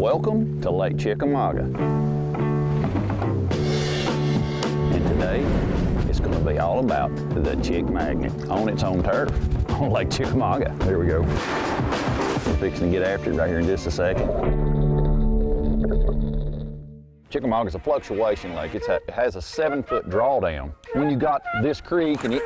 Welcome to Lake Chickamauga. And today, it's going to be all about the chick magnet on its own turf on Lake Chickamauga. There we go. We're fixing to get after it right here in just a second. Chickamauga is a fluctuation lake. It has a 7-foot drawdown. When you got this creek, and it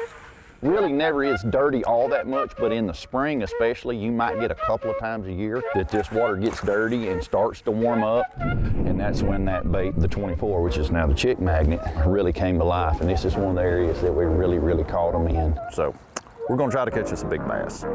really never is dirty all that much, but in the spring especially, you might get a couple of times a year that this water gets dirty and starts to warm up. And that's when that bait, the 24, which is now the chick magnet, really came to life. And this is one of the areas that we really caught them in. So we're gonna try to catch us a big bass.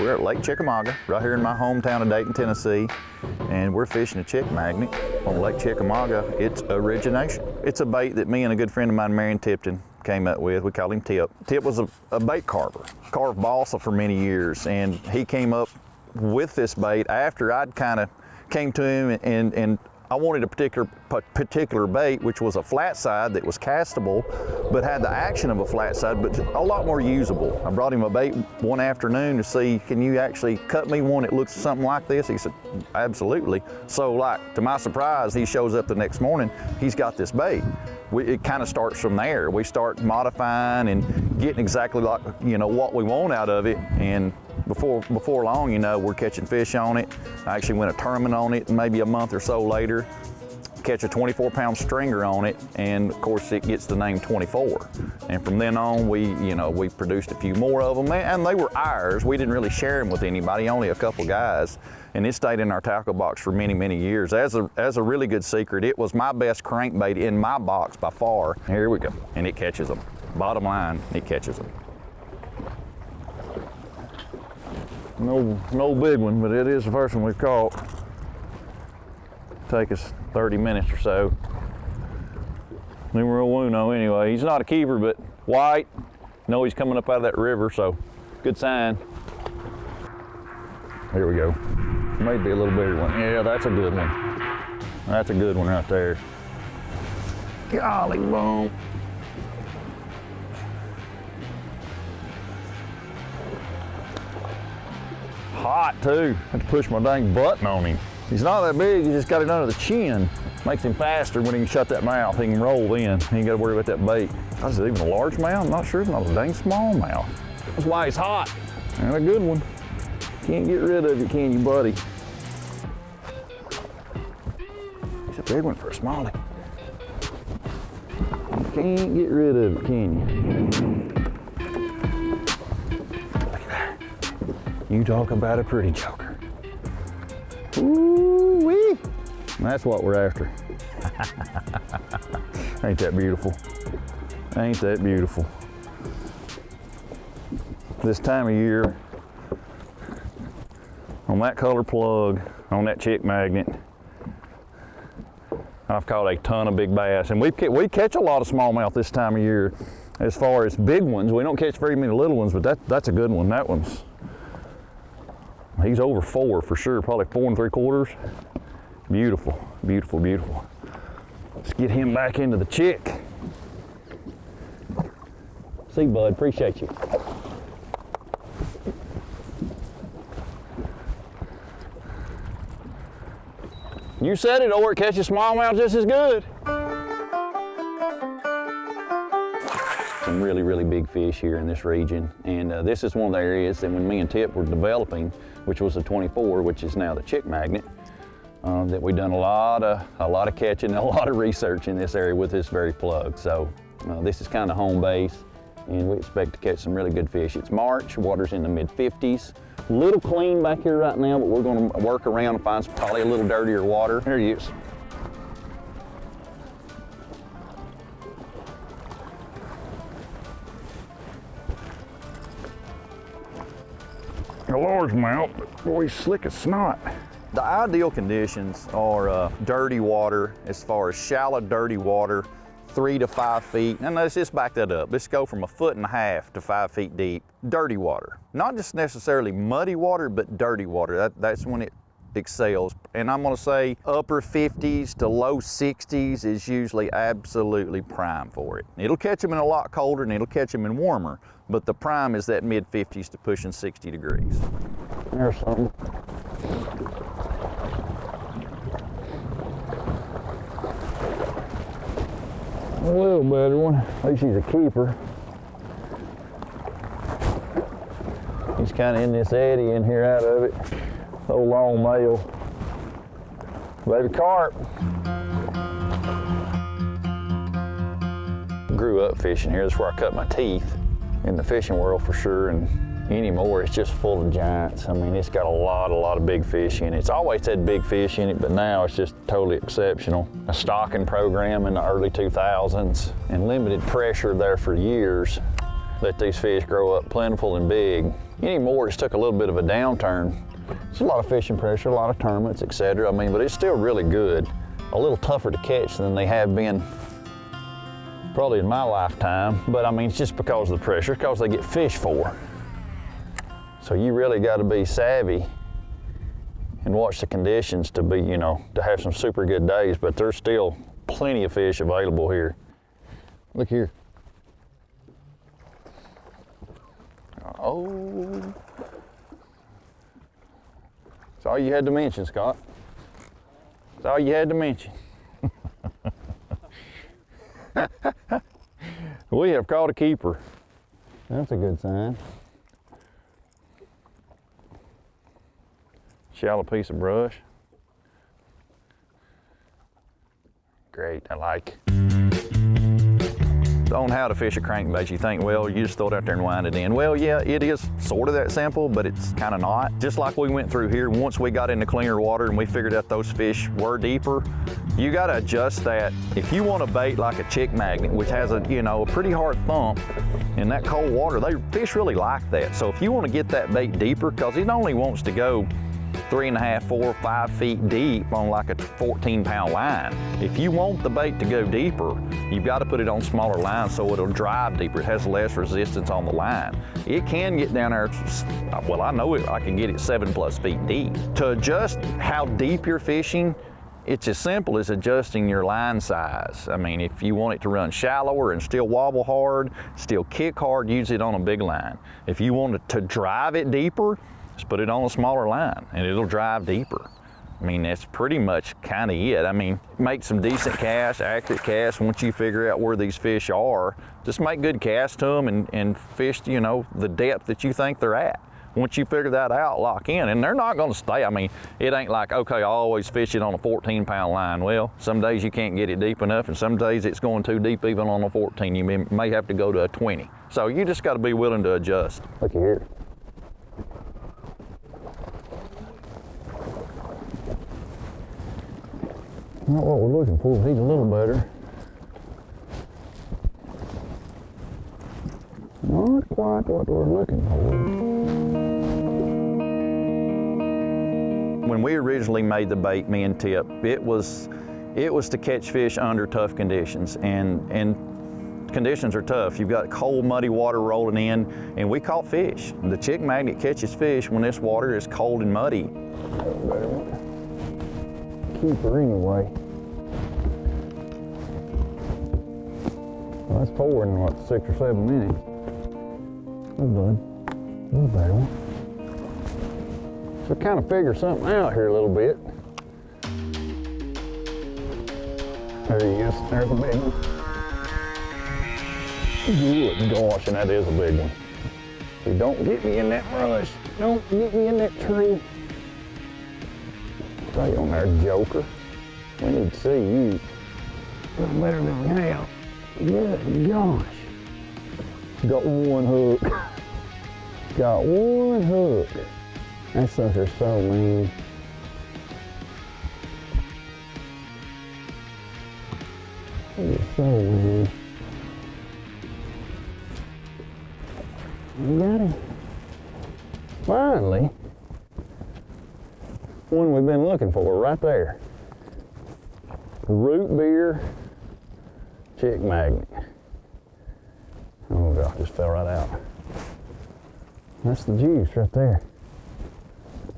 We're at Lake Chickamauga, right here in my hometown of Dayton, Tennessee, and we're fishing a chick magnet on Lake Chickamauga. It's origination. It's a bait that me and a good friend of mine, Marion Tipton, came up with. We call him Tip. Tip was a bait carver, carved balsa for many years, and he came up with this bait after I'd kind of came to him and I wanted a particular bait, which was a flat side that was castable, but had the action of a flat side, but a lot more usable. I brought him a bait one afternoon to see, can you actually cut me one that looks something like this? He said, absolutely. So like, to my surprise, he shows up the next morning, he's got this bait. It kind of starts from there. We start modifying and getting exactly like, you know, what we want out of it. And before long, you know, we're catching fish on it. I actually win a tournament on it maybe a month or so later, catch a 24-pound stringer on it, and of course it gets the name 24. And from then on, we produced a few more of them, and they were ours. We didn't really share them with anybody, only a couple guys. And it stayed in our tackle box for many years. As a really good secret, it was my best crankbait in my box by far. Here we go, and it catches them. Bottom line, it catches them. No big one, but it is the first one we've caught. Take us 30 minutes or so. Numero uno anyway. He's not a keeper, but white. Know he's coming up out of that river, so good sign. Here we go. Maybe a little bigger one. Yeah, that's a good one. That's a good one right there. Golly, boom. Hot too. I had to push my dang button on him. He's not that big, he just got it under the chin. Makes him faster when he can shut that mouth. He can roll in. He ain't got to worry about that bait. Is it even a large mouth? I'm not sure. It's not a dang small mouth. That's why he's hot. And a good one. Can't get rid of it, can you, buddy? He's a big one for a smallie. You can't get rid of it, can you? You talk about a pretty joker. Ooh-wee. That's what we're after. Ain't that beautiful? Ain't that beautiful? This time of year, on that color plug, on that chick magnet, I've caught a ton of big bass. And we catch a lot of smallmouth this time of year. As far as big ones, we don't catch very many little ones, but that's a good one. That one's, he's over 4 for sure, probably 4 3/4. Beautiful, beautiful, beautiful. Let's get him back into the chick. See, bud, appreciate you. You said it, or it catches smallmouth just as good. Some really, really big fish here in this region. And this is one of the areas that when me and Tip were developing, which was the 24, which is now the chick magnet, that we've done a lot of catching, a lot of research in this area with this very plug. So this is kind of home base, and we expect to catch some really good fish. It's March, water's in the mid-50s. A little clean back here right now, but we're going to work around and find some, probably a little dirtier water. There he is. A largemouth, but boy, he's slick as snot. The ideal conditions are dirty water, as far as shallow, dirty water, 3 to 5 feet. And let's just back that up. Let's go from 1.5 feet to 5 feet deep. Dirty water. Not just necessarily muddy water, but dirty water. That's when it excels. And I'm gonna say upper 50s to low 60s is usually absolutely prime for it. It'll catch them in a lot colder and it'll catch them in warmer, but the prime is that mid 50s to pushing 60 degrees. There's something. A little better one. At least he's a keeper. He's kind of in this eddy in here out of it. Old long male. Baby carp. Grew up fishing here. That's where I cut my teeth in the fishing world for sure. And anymore, it's just full of giants. I mean, it's got a lot of big fish in it. It's always had big fish in it, but now it's just totally exceptional. A stocking program in the early 2000s and limited pressure there for years. Let these fish grow up plentiful and big. Anymore, it's took a little bit of a downturn. It's a lot of fishing pressure, a lot of tournaments, etc. I mean, but it's still really good. A little tougher to catch than they have been probably in my lifetime. But I mean, it's just because of the pressure, because they get fished for. So you really got to be savvy and watch the conditions to be, you know, to have some super good days, but there's still plenty of fish available here. Look here. Oh. That's all you had to mention, Scott. That's all you had to mention. We have caught a keeper. That's a good sign. Shallow piece of brush. Great, I like. On how to fish a crankbait, you think, well, you just throw it out there and wind it in. Well, yeah, it is sort of that simple, but it's kind of not. Just like we went through here, once we got into cleaner water and we figured out those fish were deeper, you got to adjust that. If you want a bait like a chick magnet, which has a, you know, a pretty hard thump in that cold water, fish really like that. So if you want to get that bait deeper, because it only wants to go 3.5, 4, 5 feet deep on like a 14-pound line. If you want the bait to go deeper, you've got to put it on smaller lines so it'll drive deeper. It has less resistance on the line. It can get down there, well, I know I can get it 7+ feet deep. To adjust how deep you're fishing, it's as simple as adjusting your line size. I mean, if you want it to run shallower and still wobble hard, still kick hard, use it on a big line. If you want it to drive it deeper, just put it on a smaller line and it'll drive deeper. I mean, that's pretty much kind of it. I mean, make some decent casts, accurate casts. Once you figure out where these fish are, just make good casts to them and fish, you know, the depth that you think they're at. Once you figure that out, lock in, and they're not gonna stay. I mean, it ain't like, okay, I always fish it on a 14-pound line. Well, some days you can't get it deep enough, and some days it's going too deep even on a 14. You may have to go to a 20. So you just gotta be willing to adjust. Look here. Not what we're looking for, he's a little better. Not quite what we're looking for. When we originally made the bait, me and Tip, it was to catch fish under tough conditions, and conditions are tough. You've got cold, muddy water rolling in, and we caught fish. The chick magnet catches fish when this water is cold and muddy. Keeper anyway. Well, that's 4 in what, 6 or 7 minutes. That's good. A little better one. So kind of figure something out here a little bit. There he is. There's a big one. Good gosh, and that is a big one. So don't get me in that brush. Don't get me in that tree. Stay on there, Joker. We need to see you. A little better than we have. Good gosh. Got one hook. Got one hook. That sucker's so mean. He is so mean. You got him. Finally, one we've been looking for right there. Root beer chick magnet. Oh God, just fell right out. That's the juice right there.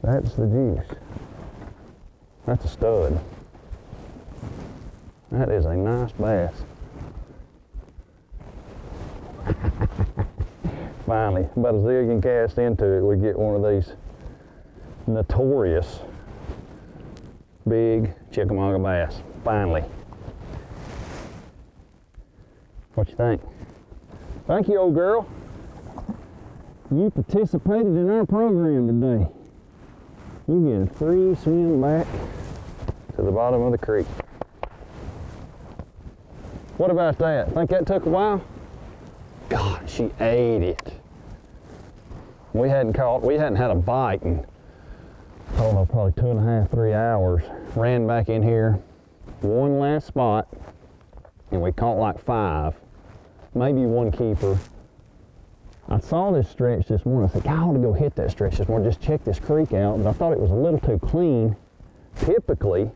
That's the juice. That's a stud. That is a nice bass. Finally, about a zillion cast into it, we get one of these notorious big Chickamauga bass. Finally. What you think? Thank you, old girl. You participated in our program today. You get a free swim back to the bottom of the creek. What about that? Think that took a while? God, she ate it. We hadn't had a bite in, I don't know, probably 2.5, 3 hours. Ran back in here, one last spot, and we caught like 5, maybe 1 keeper. I saw this stretch this morning. I said, God, I want to go hit that stretch this morning, just check this creek out, but I thought it was a little too clean. Typically,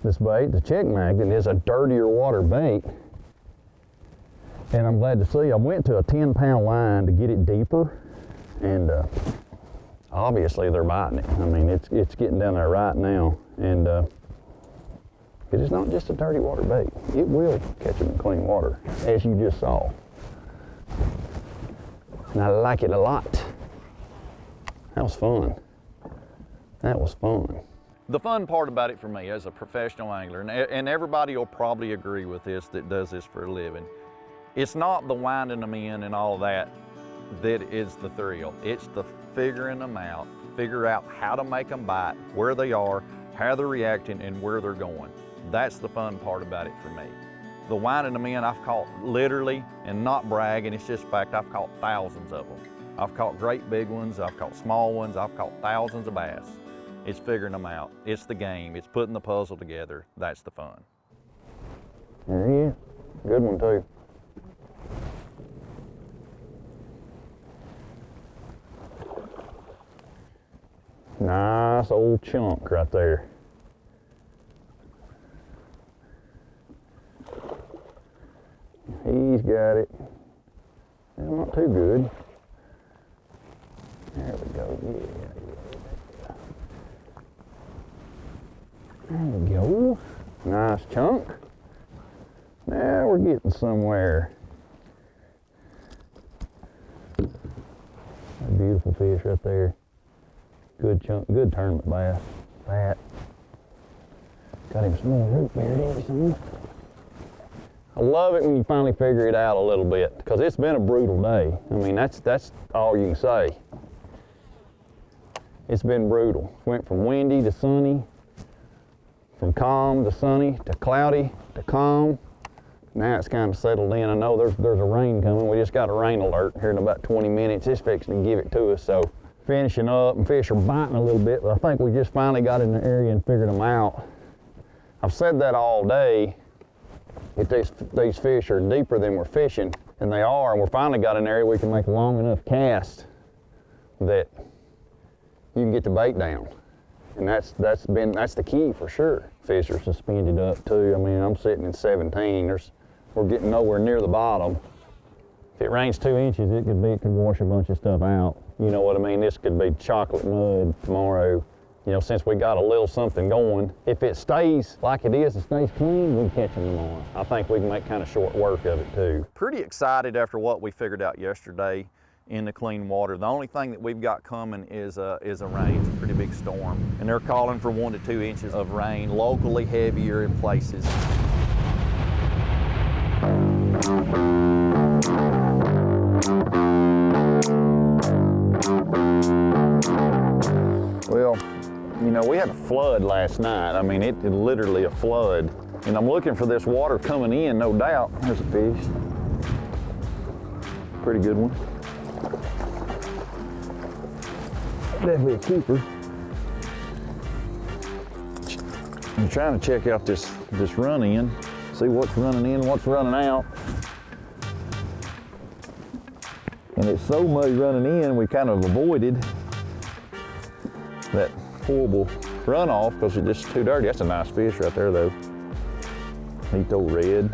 this bait, the chick magnet, is a dirtier water bait. And I'm glad to see I went to a 10-pound line to get it deeper, and obviously they're biting it. I mean, it's getting down there right now, and it is not just a dirty water bait. It will catch them in clean water, as you just saw. And I like it a lot. That was fun. That was fun. The fun part about it for me as a professional angler, and everybody will probably agree with this that does this for a living, it's not the winding them in and all that is the thrill. It's the figuring them out, figure out how to make them bite, where they are, how they're reacting, and where they're going. That's the fun part about it for me. The winding them in, I've caught literally, and not bragging, it's just fact, I've caught thousands of them. I've caught great big ones, I've caught small ones, I've caught thousands of bass. It's figuring them out. It's the game. It's putting the puzzle together. That's the fun. There he is. Good one too. Nice old chunk right there. He's got it. Well, not too good. There we go. Yeah. There we go. Nice chunk. Now we're getting somewhere. A beautiful fish right there. Good chunk, good tournament bass. That. Got him some more root beer, didn't he? I love it when you finally figure it out a little bit, because it's been a brutal day. I mean, that's all you can say. It's been brutal. Went from windy to sunny, from calm to sunny to cloudy to calm. Now it's kind of settled in. I know there's a rain coming. We just got a rain alert here in about 20 minutes. It's fixing to give it to us. So finishing up, and fish are biting a little bit, but I think we just finally got in the area and figured them out. I've said that all day. If these fish are deeper than we're fishing, and they are, and we're finally got an area we can make a long enough cast that you can get the bait down. And that's the key for sure. Fish are suspended up too. I mean, I'm sitting in 17. We're getting nowhere near the bottom. If it rains 2 inches, it could wash a bunch of stuff out. You know what I mean? This could be chocolate mud tomorrow. You know, since we got a little something going, if it stays like it is and stays clean, we can catch them tomorrow. I think we can make kind of short work of it too. Pretty excited after what we figured out yesterday in the clean water. The only thing that we've got coming is a rain. It's a pretty big storm. And they're calling for 1 to 2 inches of rain, locally heavier in places. Well, you know, we had a flood last night. I mean, it literally a flood. And I'm looking for this water coming in, no doubt. There's a fish. Pretty good one. Definitely a keeper. I'm trying to check out this run in, see what's running in, what's running out. And it's so much running in, we kind of avoided that horrible runoff because it's just too dirty. That's a nice fish right there though. Neat old red.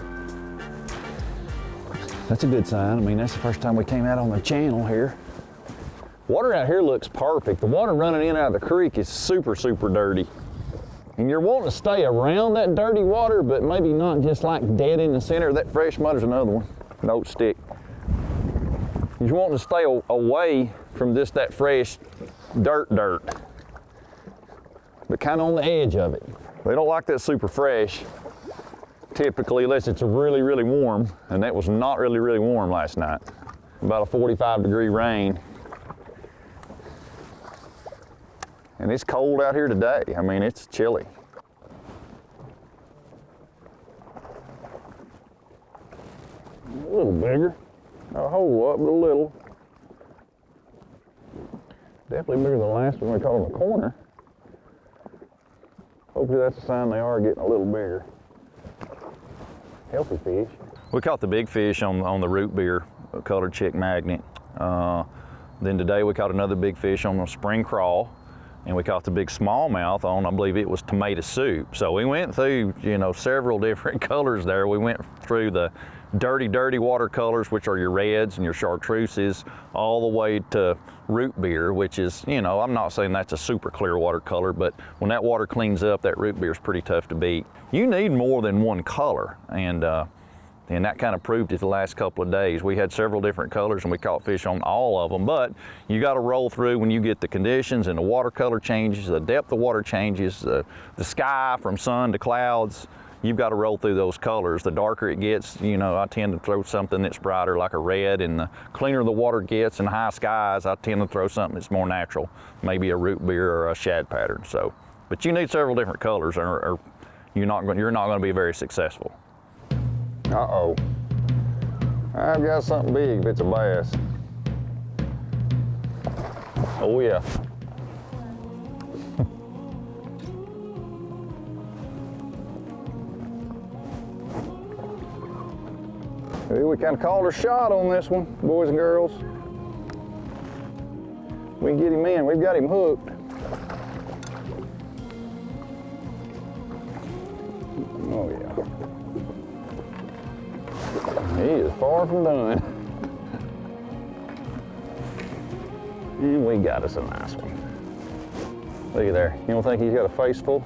That's a good sign. I mean, that's the first time we came out on the channel here. Water out here looks perfect. The water running in out of the creek is super, super dirty. And you're wanting to stay around that dirty water, but maybe not just like dead in the center. That fresh mud is another one, an oat stick. You're wanting to stay away from just that fresh dirt, but kind of on the edge of it. They don't like that super fresh, typically, unless it's really, really warm, and that was not really, really warm last night. About a 45-degree rain. And it's cold out here today. I mean, it's chilly. A little bigger. Not a whole lot, but a little. Definitely bigger than the last one we caught in the corner. Hopefully that's a sign they are getting a little bigger. Healthy fish. We caught the big fish on the root beer colored chick magnet. Then today we caught another big fish on a spring crawl. And we caught the big smallmouth on, I believe it was tomato soup. So we went through, you know, several different colors there. We went through the dirty, dirty watercolors, which are your reds and your chartreuses, all the way to root beer, which is, you know, I'm not saying that's a super clear watercolor, but when that water cleans up, that root beer is pretty tough to beat. You need more than one color, and that kind of proved it the last couple of days. We had several different colors and we caught fish on all of them, but you got to roll through when you get the conditions and the watercolor changes, the depth of water changes, the sky from sun to clouds. You've got to roll through those colors. The darker it gets, you know, I tend to throw something that's brighter like a red, and the cleaner the water gets and high skies, I tend to throw something that's more natural, maybe a root beer or a shad pattern. So, but you need several different colors or you're not going to be very successful. Uh-oh. I've got something big if it's a bass. Oh yeah. We kind of called our shot on this one, boys and girls. We can get him in. We've got him hooked. Oh yeah. He is far from done. And we got us a nice one. Look at there. You don't think he's got a face full?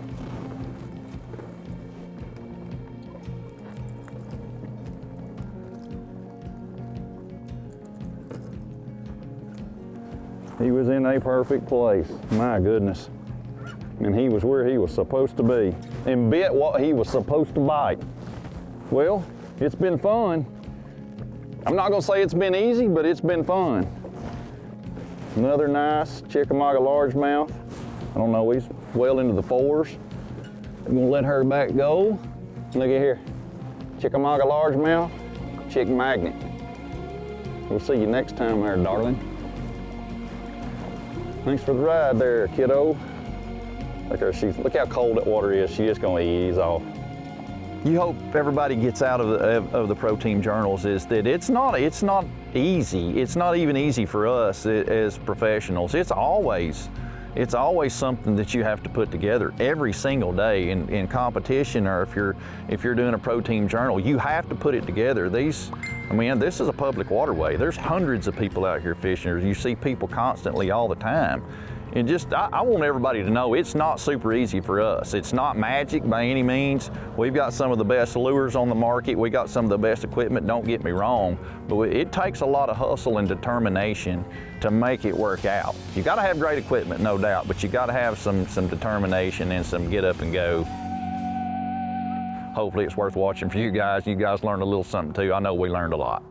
He was in a perfect place. My goodness. And he was where he was supposed to be and bit what he was supposed to bite. Well, it's been fun. I'm not gonna say it's been easy, but it's been fun. Another nice Chickamauga largemouth. I don't know, he's well into the 4s. I'm gonna let her back go. Look at here. Chickamauga largemouth, chick magnet. We'll see you next time there, darling. Thanks for the ride there, kiddo. Look how cold that water is. She's just gonna ease off. You hope everybody gets out of the pro team journals is that it's not easy. It's not even easy for us as professionals. It's always something that you have to put together every single day in competition, or if you're doing a pro team journal, you have to put it together. This is a public waterway. There's hundreds of people out here fishing. You see people constantly all the time. And I want everybody to know it's not super easy for us. It's not magic by any means. We've got some of the best lures on the market. We got some of the best equipment, don't get me wrong, but it takes a lot of hustle and determination to make it work out. You gotta have great equipment, no doubt, but you gotta have some determination and some get up and go. hopefully it's worth watching for you guys. You guys learned a little something too. I know we learned a lot.